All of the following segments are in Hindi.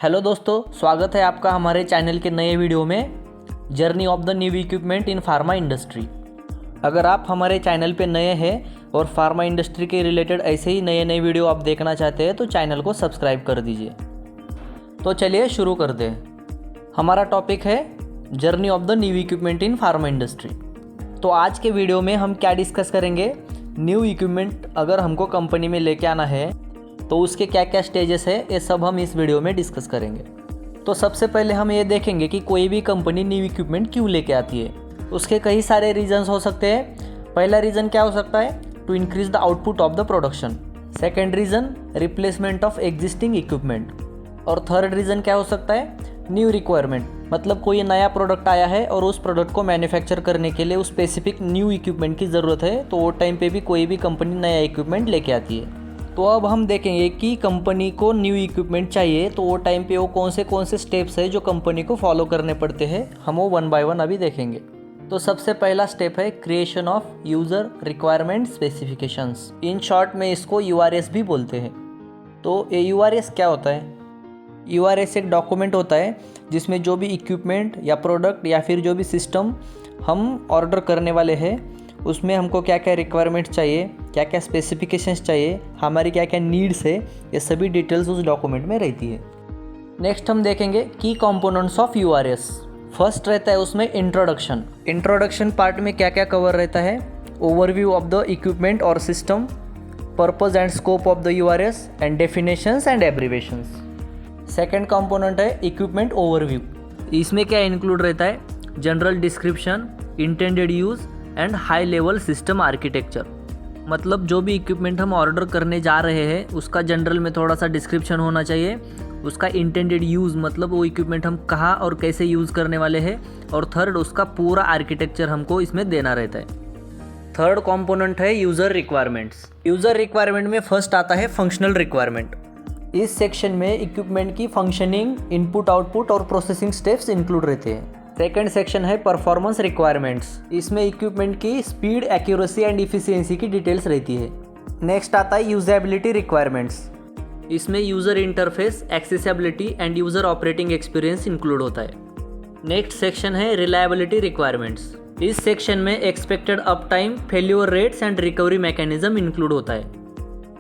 हेलो दोस्तों, स्वागत है आपका हमारे चैनल के नए वीडियो में journey of the new equipment in pharma industry. अगर आप हमारे चैनल पे नए हैं और फार्मा इंडस्ट्री के रिलेटेड ऐसे ही नए नए वीडियो आप देखना चाहते हैं तो चैनल को सब्सक्राइब कर दीजिए। तो चलिए शुरू कर दें। हमारा टॉपिक है journey of the new equipment in pharma industry. तो आज के वीडियो में हम क्या डिस्कस करेंगे, न्यू इक्विपमेंट अगर हमको कंपनी में लेके आना है तो उसके क्या क्या स्टेजेस है, ये सब हम इस वीडियो में डिस्कस करेंगे। तो सबसे पहले हम ये देखेंगे कि कोई भी कंपनी न्यू इक्विपमेंट क्यों लेके आती है। उसके कई सारे रीजंस हो सकते हैं। पहला रीज़न क्या हो सकता है, to increase the output of the production. Second reason, replacement of existing equipment. और थर्ड रीज़न क्या हो सकता है, न्यू रिक्वायरमेंट, मतलब कोई नया प्रोडक्ट आया है और उस प्रोडक्ट को मैन्युफैक्चर करने के लिए उस स्पेसिफिक न्यू इक्विपमेंट की ज़रूरत है, तो वो टाइम पे भी कोई भी कंपनी नया इक्विपमेंट लेके आती है। तो अब हम देखेंगे कि कंपनी को न्यू इक्विपमेंट चाहिए तो वो टाइम पे वो कौन से स्टेप्स है जो कंपनी को फॉलो करने पड़ते हैं, हम वो वन बाय वन अभी देखेंगे। तो सबसे पहला स्टेप है creation of user requirement specifications. In short में इसको यूआरएस भी बोलते हैं। तो ये यूआरएस क्या होता है, यूआरएस एक डॉक्यूमेंट होता है जिसमें जो भी इक्विपमेंट या प्रोडक्ट या फिर जो भी सिस्टम हम ऑर्डर करने वाले हैं उसमें हमको क्या क्या रिक्वायरमेंट चाहिए, क्या क्या स्पेसिफिकेशंस चाहिए, हमारी क्या क्या नीड्स है, ये सभी डिटेल्स उस डॉक्यूमेंट में रहती है। नेक्स्ट हम देखेंगे की कंपोनेंट्स ऑफ यूआरएस। फर्स्ट रहता है उसमें इंट्रोडक्शन। इंट्रोडक्शन पार्ट में क्या क्या कवर रहता है, ओवरव्यू ऑफ द इक्विपमेंट और system, purpose and scope of the URS and definitions and abbreviations. Second component है इक्विपमेंट ओवरव्यू। इसमें क्या इंक्लूड रहता है, general description, intended use and high level system architecture. मतलब जो भी इक्विपमेंट हम ऑर्डर करने जा रहे हैं उसका जनरल में थोड़ा सा डिस्क्रिप्शन होना चाहिए, उसका इंटेंडेड यूज़ मतलब वो इक्विपमेंट हम कहाँ और कैसे यूज़ करने वाले हैं, और थर्ड उसका पूरा आर्किटेक्चर हमको इसमें देना रहता है। थर्ड कंपोनेंट है यूज़र रिक्वायरमेंट्स। यूज़र रिक्वायरमेंट में फर्स्ट आता है फंक्शनल रिक्वायरमेंट। इस सेक्शन में इक्विपमेंट की फंक्शनिंग, इनपुट आउटपुट और प्रोसेसिंग स्टेप्स इंक्लूड रहते हैं। सेकेंड सेक्शन है परफॉर्मेंस रिक्वायरमेंट्स। इसमें इक्विपमेंट की स्पीड, एक्यूरेसी एंड इफिशियंसी की डिटेल्स रहती है। नेक्स्ट आता है यूजेबिलिटी रिक्वायरमेंट्स। इसमें user interface, accessibility end user operating experience include होता है। नेक्स्ट सेक्शन है रिलायबिलिटी रिक्वायरमेंट्स। इस सेक्शन में expected up time, failure rates and recovery mechanism include होता है।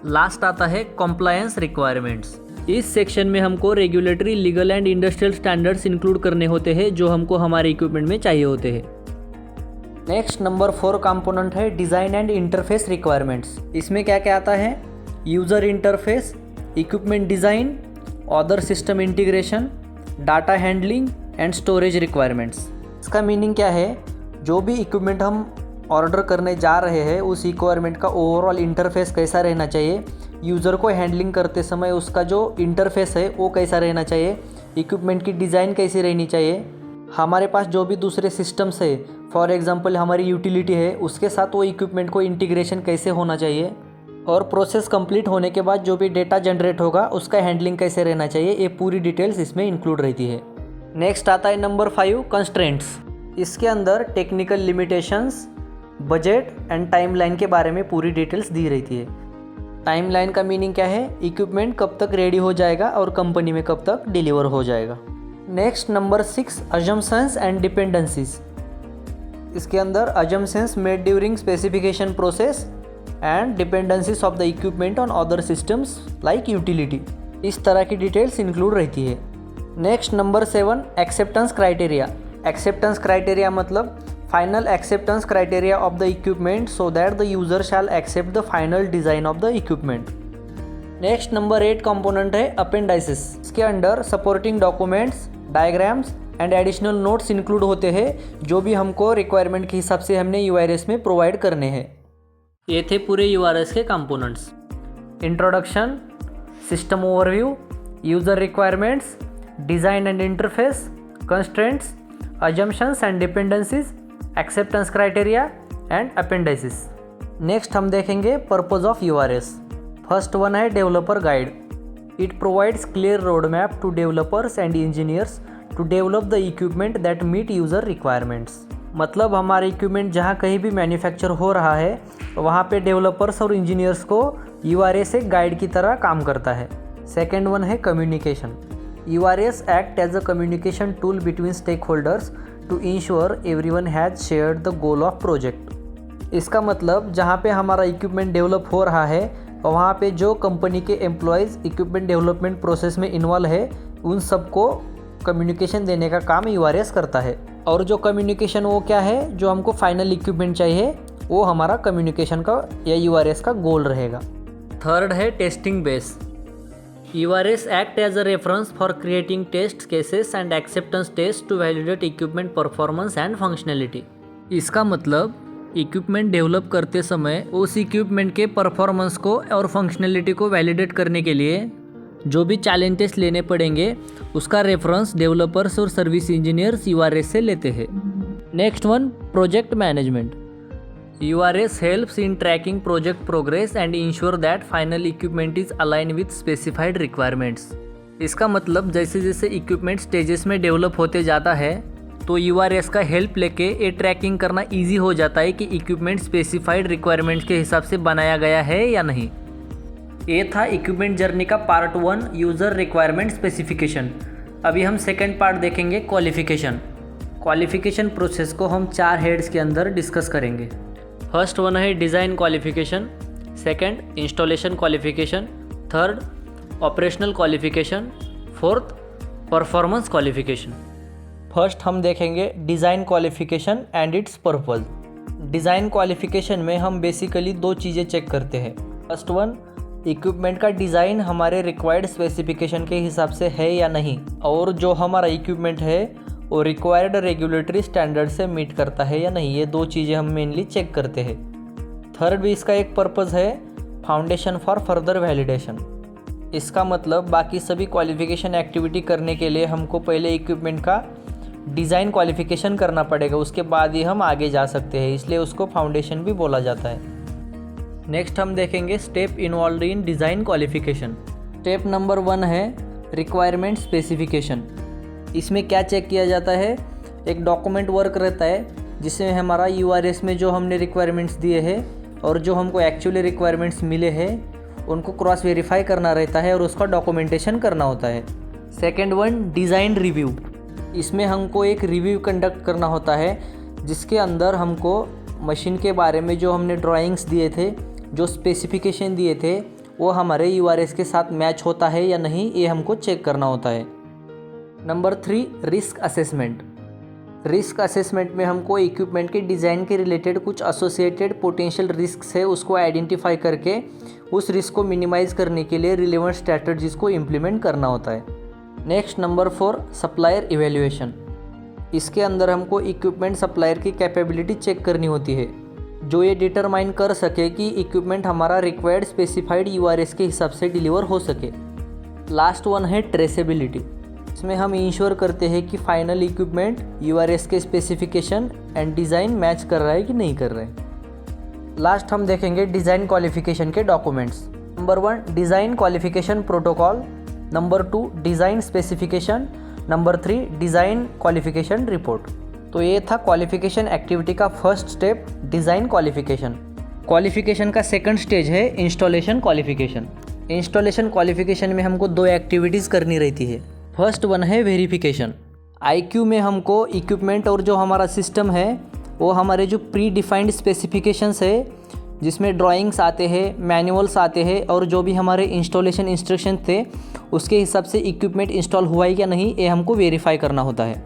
लास्ट आता है कॉम्प्लायंस रिक्वायरमेंट्स। इस सेक्शन में हमको regulatory, legal and industrial standards include करने होते हैं जो हमको हमारे इक्विपमेंट में चाहिए होते हैं। नेक्स्ट नंबर 4 कंपोनेंट है डिज़ाइन एंड इंटरफेस रिक्वायरमेंट्स। इसमें क्या क्या आता है, user interface, equipment design, other system integration, data handling and storage requirements. इसका मीनिंग क्या है, जो भी इक्विपमेंट हम ऑर्डर करने जा रहे हैं उस रिक्वायरमेंट का ओवरऑल इंटरफेस कैसा रहना चाहिए, यूज़र को हैंडलिंग करते समय उसका जो इंटरफेस है वो कैसा रहना चाहिए, इक्विपमेंट की डिज़ाइन कैसी रहनी चाहिए, हमारे पास जो भी दूसरे सिस्टम्स है, फॉर एग्जांपल हमारी यूटिलिटी है, उसके साथ वो इक्विपमेंट को इंटीग्रेशन कैसे होना चाहिए, और प्रोसेस कंप्लीट होने के बाद जो भी डेटा जनरेट होगा उसका हैंडलिंग कैसे रहना चाहिए, ये पूरी डिटेल्स इसमें इंक्लूड रहती है। नेक्स्ट आता है नंबर 5 कंस्ट्रेंट्स। इसके अंदर technical limitations, budget and timeline के बारे में पूरी डिटेल्स दी रहती है। टाइमलाइन का मीनिंग क्या है, इक्विपमेंट कब तक रेडी हो जाएगा और कंपनी में कब तक डिलीवर हो जाएगा। Next number 6 assumptions and dependencies. इसके अंदर assumptions made during specification process and dependencies of the equipment on other systems like utility, इस तरह की डिटेल्स इंक्लूड रहती है। Next number 7 acceptance criteria. Acceptance criteria मतलब final acceptance criteria of the equipment so that the user shall accept the final design of the equipment. Next number 8 component है अपेंडाइसिस। इसके under supporting documents, diagrams and additional notes include होते हैं जो भी हमको रिक्वायरमेंट के हिसाब से हमने यूआरएस में प्रोवाइड करने हैं। ये थे पूरे यूआरएस के components, introduction, system overview, user requirements, design and interface, constraints, assumptions and dependencies, acceptance criteria and appendices. Next हम देखेंगे purpose of URS. First one है developer guide. It provides clear road map to developers and engineers to develop the equipment that meet user requirements. मतलब हमारे इक्विपमेंट जहाँ कहीं भी मैन्युफैक्चर हो रहा है वहाँ पे डेवलपर्स और इंजीनियर्स को यूआरएस एक गाइड की तरह काम करता है। सेकेंड वन है communication. URS act as a communication tool between stakeholders to ensure everyone has shared the goal of project. इसका मतलब जहाँ पे हमारा इक्विपमेंट डेवलप हो रहा है वहाँ पे जो कंपनी के एम्प्लॉयज़ इक्विपमेंट डेवलपमेंट प्रोसेस में इन्वॉल्व है उन सबको कम्युनिकेशन देने का काम URS करता है। और जो कम्युनिकेशन वो क्या है, जो हमको फाइनल इक्विपमेंट चाहिए वो हमारा कम्युनिकेशन का या URS का गोल रहेगा। थर्ड है testing base. URS act as a reference for creating test cases and acceptance tests to validate equipment performance and functionality. इसका मतलब इक्विपमेंट डेवलप करते समय उस इक्विपमेंट के परफॉर्मेंस को और फंक्शनैलिटी को वैलिडेट करने के लिए जो भी चैलेंज टेस्ट लेने पड़ेंगे उसका रेफरेंस डेवलपर्स और सर्विस इंजीनियर्स URS से लेते हैं। Next one, project management. URS helps in tracking project progress and ensure that final equipment is aligned with specified requirements. इसका मतलब जैसे जैसे इक्विपमेंट स्टेजेस में डेवलप होते जाता है तो URS का हेल्प लेके ये ट्रैकिंग करना इजी हो जाता है कि इक्विपमेंट स्पेसिफाइड रिक्वायरमेंट्स के हिसाब से बनाया गया है या नहीं। ये था इक्विपमेंट जर्नी का पार्ट 1, यूज़र रिक्वायरमेंट स्पेसिफिकेशन। अभी हम सेकेंड पार्ट देखेंगे, क्वालिफिकेशन। क्वालिफिकेशन प्रोसेस को हम 4 हेड्स के अंदर डिस्कस करेंगे। फर्स्ट वन है design qualification, second installation qualification, third operational qualification, fourth performance qualification. First हम देखेंगे design qualification and it's purpose. Design qualification में हम बेसिकली 2 चीज़ें चेक करते हैं। फर्स्ट वन, इक्विपमेंट का डिज़ाइन हमारे रिक्वायर्ड स्पेसिफिकेशन के हिसाब से है या नहीं, और जो हमारा इक्विपमेंट है वो रिक्वायर्ड रेगुलेटरी स्टैंडर्ड से मीट करता है या नहीं। ये 2 चीज़ें हम मेनली चेक करते हैं। थर्ड भी इसका एक पर्पज़ है, फाउंडेशन फॉर फर्दर वैलिडेशन। इसका मतलब बाकी सभी क्वालिफिकेशन एक्टिविटी करने के लिए हमको पहले इक्विपमेंट का डिज़ाइन क्वालिफिकेशन करना पड़ेगा, उसके बाद ही हम आगे जा सकते हैं, इसलिए उसको फाउंडेशन भी बोला जाता है। नेक्स्ट हम देखेंगे step involve in design qualification. Step number 1 है रिक्वायरमेंट स्पेसिफिकेशन। इसमें क्या चेक किया जाता है, एक डॉक्यूमेंट वर्क रहता है जिसमें हमारा URS में जो हमने रिक्वायरमेंट्स दिए हैं और जो हमको एक्चुअली रिक्वायरमेंट्स मिले हैं उनको क्रॉस वेरीफाई करना रहता है और उसका डॉक्यूमेंटेशन करना होता है। Second one, design review. इसमें हमको एक रिव्यू कंडक्ट करना होता है जिसके अंदर हमको मशीन के बारे में जो हमने ड्राइंग्स दिए थे, जो स्पेसिफिकेशन दिए थे, वो हमारे URS के साथ मैच होता है या नहीं, ये हमको चेक करना होता है। Number 3, risk assessment. Risk assessment में हमको इक्विपमेंट के डिज़ाइन के रिलेटेड कुछ एसोसिएटेड पोटेंशियल रिस्क है उसको आइडेंटिफाई करके उस रिस्क को मिनिमाइज़ करने के लिए रिलेवेंट स्ट्रैटेजीज को इम्प्लीमेंट करना होता है। Next number 4, supplier evaluation. इसके अंदर हमको इक्विपमेंट सप्लायर की कैपेबिलिटी चेक करनी होती है, जो ये डिटरमाइन कर सके कि इक्विपमेंट हमारा रिक्वायर्ड स्पेसिफाइड URS के हिसाब से डिलीवर हो सके। लास्ट वन है ट्रेसेबिलिटी। इसमें हम इंश्योर करते हैं कि फाइनल इक्विपमेंट URS के स्पेसिफिकेशन एंड डिज़ाइन मैच कर रहा है कि नहीं कर रहा है। लास्ट हम देखेंगे डिज़ाइन क्वालिफिकेशन के documents. Number 1, design qualification protocol. Number 2, design specification. Number 3, design qualification report. तो ये था क्वालिफिकेशन एक्टिविटी का first step, design qualification. Qualification का सेकंड स्टेज है इंस्टॉलेशन क्वालिफिकेशन। इंस्टॉलेशन क्वालिफिकेशन में हमको 2 एक्टिविटीज़ करनी रहती है। फर्स्ट वन है वेरिफिकेशन। IQ में हमको इक्विपमेंट और जो हमारा सिस्टम है वो हमारे जो प्री डिफाइंड स्पेसिफिकेशंस है जिसमें ड्राइंग्स आते हैं, मैनुअल्स आते हैं और जो भी हमारे इंस्टॉलेशन इंस्ट्रक्शन थे उसके हिसाब से इक्विपमेंट इंस्टॉल हुआ है या नहीं, ये हमको वेरीफाई करना होता है।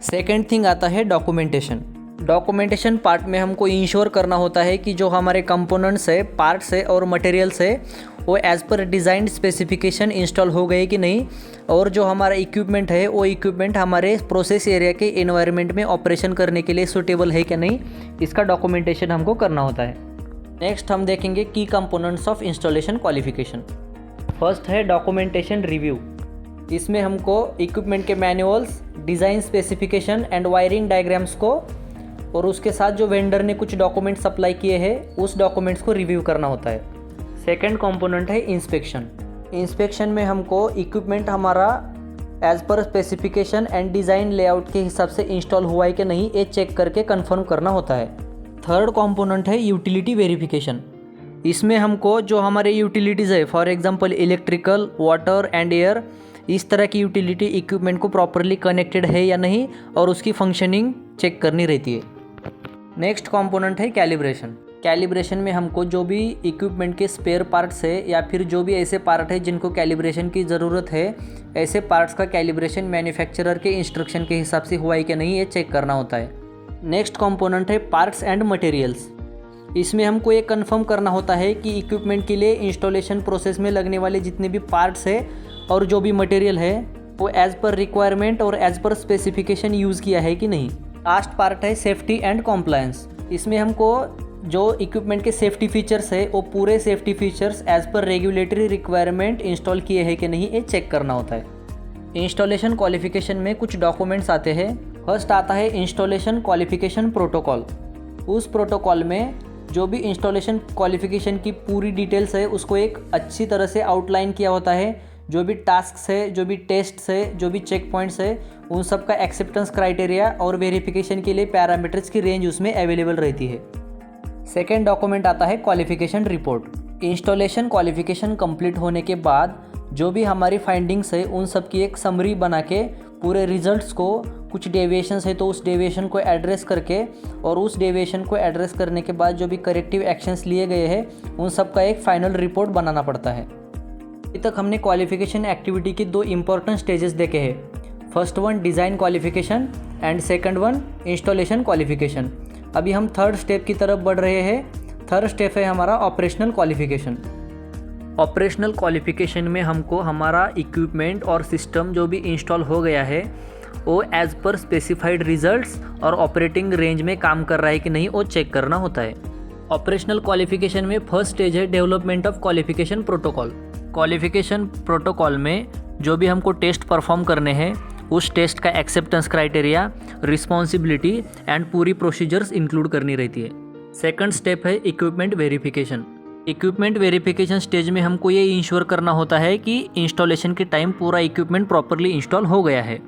सेकेंड थिंग आता है डॉक्यूमेंटेशन। डॉक्यूमेंटेशन पार्ट में हमको इंश्योर करना होता है कि जो हमारे कंपोनेंट्स है, पार्ट्स है और मटेरियल्स है वो as per designed specification install हो गए कि नहीं, और जो हमारा इक्विपमेंट है वो इक्विपमेंट हमारे प्रोसेस एरिया के एनवायरनमेंट में ऑपरेशन करने के लिए सूटेबल है कि नहीं, इसका डॉक्यूमेंटेशन हमको करना होता है। नेक्स्ट हम देखेंगे की components of installation qualification. First है डॉक्यूमेंटेशन रिव्यू। इसमें हमको इक्विपमेंट के manuals, design specification and wiring diagrams को और उसके साथ जो वेंडर ने कुछ डॉक्यूमेंट सप्लाई किए हैं उस डॉक्यूमेंट्स को रिव्यू करना होता है। सेकंड कंपोनेंट है इंस्पेक्शन। इंस्पेक्शन में हमको इक्विपमेंट हमारा as per specification and design layout के हिसाब से इंस्टॉल हुआ है कि नहीं, ये चेक करके कंफर्म करना होता है। थर्ड कंपोनेंट है यूटिलिटी वेरिफिकेशन। इसमें हमको जो हमारे यूटिलिटीज़ है, for example electrical, water and air, इस तरह की यूटिलिटी इक्विपमेंट को प्रॉपरली कनेक्टेड है या नहीं और उसकी फंक्शनिंग चेक करनी रहती है। नेक्स्ट कंपोनेंट है कैलिब्रेशन। कैलिब्रेशन में हमको जो भी इक्विपमेंट के स्पेयर पार्ट्स है या फिर जो भी ऐसे पार्ट है जिनको कैलिब्रेशन की ज़रूरत है, ऐसे पार्ट्स का कैलिब्रेशन मैन्युफैक्चरर के इंस्ट्रक्शन के हिसाब से हुआ है कि नहीं, ये चेक करना होता है। नेक्स्ट कंपोनेंट है पार्ट्स एंड मटेरियल्स। इसमें हमको ये कंफर्म करना होता है कि इक्विपमेंट के लिए इंस्टॉलेशन प्रोसेस में लगने वाले जितने भी पार्ट्स है और जो भी मटेरियल है वो एज़ पर रिक्वायरमेंट और एज़ पर स्पेसिफिकेशन यूज़ किया है कि नहीं। लास्ट पार्ट है सेफ्टी एंड कॉम्प्लायंस। इसमें हमको जो इक्विपमेंट के सेफ्टी फीचर्स है वो पूरे safety features as per regulatory requirement install किए हैं कि नहीं, ये चेक करना होता है। इंस्टॉलेशन क्वालिफिकेशन में कुछ डॉक्यूमेंट्स आते हैं। फर्स्ट आता है इंस्टॉलेशन क्वालिफिकेशन प्रोटोकॉल। उस प्रोटोकॉल में जो भी इंस्टॉलेशन क्वालिफिकेशन की पूरी डिटेल्स है उसको एक अच्छी तरह से आउटलाइन किया होता है। जो भी टास्क्स है, जो भी टेस्ट्स है, जो भी चेक पॉइंट्स है, उन सब का एक्सेप्टेंस क्राइटेरिया और वेरिफिकेशन के लिए पैरामीटर्स की रेंज उसमें अवेलेबल रहती है। सेकेंड डॉक्यूमेंट आता है qualification report. Installation qualification complete होने के बाद जो भी हमारी फाइंडिंग्स है उन सब की एक समरी बना के पूरे रिजल्ट्स को, कुछ डेविएशंस है तो उस डेविएशन को एड्रेस करके और उस डेविएशन को एड्रेस करने के बाद जो भी करेक्टिव एक्शंस लिए गए हैं उन सब का एक फाइनल रिपोर्ट बनाना पड़ता है। अभी तक हमने क्वालिफिकेशन एक्टिविटी की 2 इंपॉर्टेंट स्टेजेस देखे हैं। First one design qualification and second one installation qualification. अभी हम थर्ड स्टेप की तरफ बढ़ रहे हैं। थर्ड स्टेप है हमारा ऑपरेशनल क्वालिफिकेशन। ऑपरेशनल क्वालिफिकेशन में हमको हमारा इक्विपमेंट और सिस्टम जो भी इंस्टॉल हो गया है वो एज़ पर स्पेसिफाइड रिजल्ट्स और ऑपरेटिंग रेंज में काम कर रहा है कि नहीं, वो चेक करना होता है। ऑपरेशनल क्वालिफिकेशन में फर्स्ट स्टेज है development of qualification protocol. Qualification protocol में जो भी हमको टेस्ट परफॉर्म करने हैं उस टेस्ट का एक्सेप्टेंस क्राइटेरिया, रिस्पॉन्सिबिलिटी एंड पूरी प्रोसीजर्स इंक्लूड करनी रहती है। सेकंड स्टेप है equipment verification. Equipment verification stage में हमको ये इंश्योर करना होता है कि इंस्टॉलेशन के टाइम पूरा इक्विपमेंट प्रॉपरली इंस्टॉल हो गया है।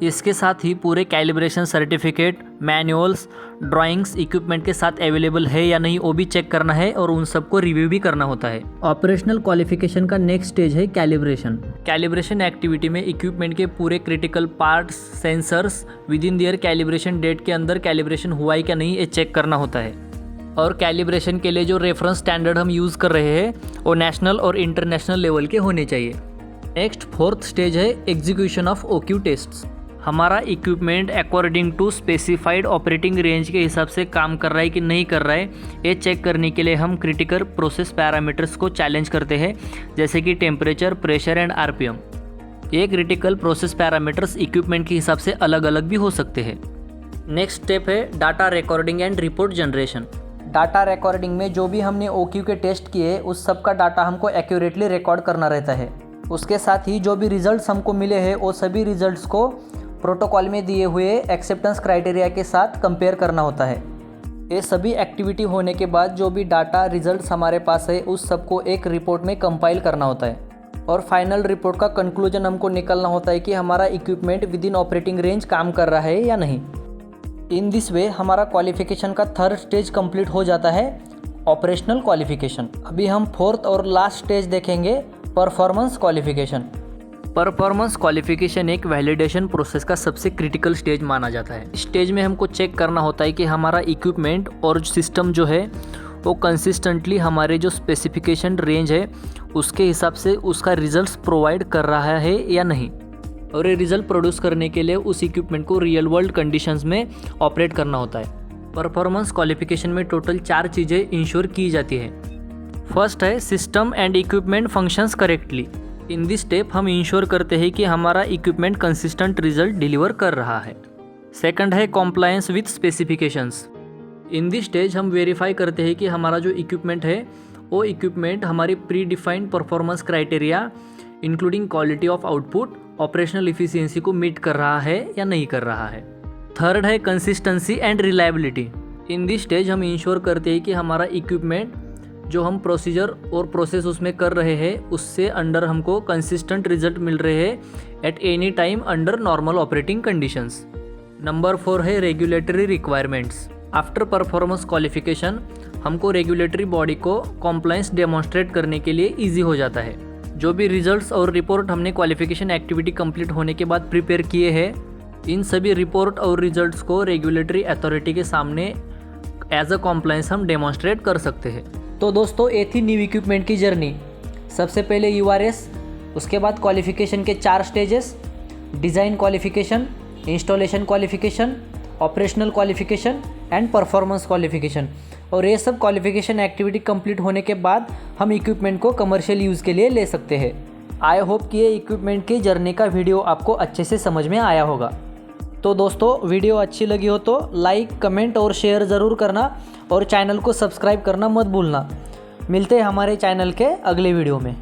इसके साथ ही पूरे calibration certificate, manuals, drawings equipment के साथ अवेलेबल है या नहीं वो भी चेक करना है और उन सबको रिव्यू भी करना होता है। ऑपरेशनल क्वालिफिकेशन का नेक्स्ट स्टेज है कैलिब्रेशन। कैलिब्रेशन एक्टिविटी में इक्विपमेंट के पूरे critical parts, sensors within their calibration date के अंदर कैलिब्रेशन हुआ है क्या नहीं, ये चेक करना होता है। और कैलिब्रेशन के लिए जो रेफरेंस स्टैंडर्ड हम यूज़ कर रहे हैं वो नेशनल और इंटरनेशनल लेवल के होने चाहिए। नेक्स्ट फोर्थ स्टेज है एग्जीक्यूशन ऑफ OQ टेस्ट्स। हमारा equipment according to specified operating range के हिसाब से काम कर रहा है कि नहीं कर रहा है, ये चेक करने के लिए हम क्रिटिकल प्रोसेस पैरामीटर्स को चैलेंज करते हैं, जैसे कि टेम्परेचर, प्रेशर एंड RPM। ये क्रिटिकल प्रोसेस पैरामीटर्स इक्विपमेंट के हिसाब से अलग अलग भी हो सकते हैं। नेक्स्ट स्टेप है data recording and report generation. Data recording में जो भी हमने OQ के टेस्ट किए उस सब का डाटा हमको एक्यूरेटली रिकॉर्ड करना रहता है। उसके साथ ही जो भी रिजल्ट्स हमको मिले हैं वो सभी रिजल्ट्स को प्रोटोकॉल में दिए हुए एक्सेप्टेंस क्राइटेरिया के साथ कंपेयर करना होता है। ये सभी एक्टिविटी होने के बाद जो भी डाटा रिजल्ट्स हमारे पास है उस सबको एक रिपोर्ट में कंपाइल करना होता है और फाइनल रिपोर्ट का कंक्लूजन हमको निकालना होता है कि हमारा equipment with in operating range काम कर रहा है या नहीं। इन दिस वे हमारा क्वालिफिकेशन का थर्ड स्टेज कंप्लीट हो जाता है, ऑपरेशनल क्वालिफिकेशन। अभी हम फोर्थ और लास्ट स्टेज देखेंगे, परफॉर्मेंस क्वालिफिकेशन। परफॉर्मेंस क्वालिफिकेशन एक वैलिडेशन प्रोसेस का सबसे क्रिटिकल स्टेज माना जाता है। इस स्टेज में हमको चेक करना होता है कि हमारा इक्विपमेंट और सिस्टम जो है वो कंसिस्टेंटली हमारे जो स्पेसिफिकेशन रेंज है उसके हिसाब से उसका रिजल्ट्स प्रोवाइड कर रहा है या नहीं, और ये रिजल्ट प्रोड्यूस करने के लिए उस इक्विपमेंट को रियल वर्ल्ड कंडीशंस में ऑपरेट करना होता है। परफॉर्मेंस क्वालिफिकेशन में टोटल 4 चीज़ें इंश्योर की जाती है। फर्स्ट है system and equipment functions correctly. In this step हम इंश्योर करते हैं कि हमारा इक्विपमेंट कंसिस्टेंट रिजल्ट डिलीवर कर रहा है। सेकंड है compliance with specifications. In this stage हम वेरीफाई करते हैं कि हमारा जो इक्विपमेंट है वो इक्विपमेंट हमारी pre defined performance criteria including quality of output, operational efficiency को मीट कर रहा है या नहीं कर रहा है। थर्ड है consistency and reliability. In this stage हम इंश्योर करते हैं कि हमारा इक्विपमेंट जो हम प्रोसीजर और प्रोसेस उसमें कर रहे हैं उससे अंडर हमको कंसिस्टेंट रिजल्ट मिल रहे हैं at any time under normal operating conditions. Number 4 है regulatory requirements. After performance qualification हमको रेगुलेटरी बॉडी को कॉम्प्लायंस डेमोन्स्ट्रेट करने के लिए ईजी हो जाता है। जो भी रिजल्ट्स और रिपोर्ट हमने क्वालिफिकेशन एक्टिविटी कंप्लीट होने के बाद प्रिपेयर किए हैं, इन सभी रिपोर्ट और रिजल्ट्स को रेगुलेटरी अथॉरिटी के सामने एज अ कॉम्प्लायंस हम डेमोन्स्ट्रेट कर सकते हैं। तो दोस्तों, ये थी न्यू इक्विपमेंट की जर्नी। सबसे पहले URS, उसके बाद क्वालिफिकेशन के 4 stages, design qualification, installation qualification, operational qualification and performance qualification. और ये सब क्वालिफिकेशन एक्टिविटी कंप्लीट होने के बाद हम इक्विपमेंट को कमर्शियल यूज़ के लिए ले सकते हैं। आई होप कि ये इक्विपमेंट की जर्नी का वीडियो आपको अच्छे से समझ में आया होगा। तो दोस्तों, वीडियो अच्छी लगी हो तो लाइक, कमेंट और शेयर ज़रूर करना और चैनल को सब्सक्राइब करना मत भूलना। मिलते हैं हमारे चैनल के अगले वीडियो में।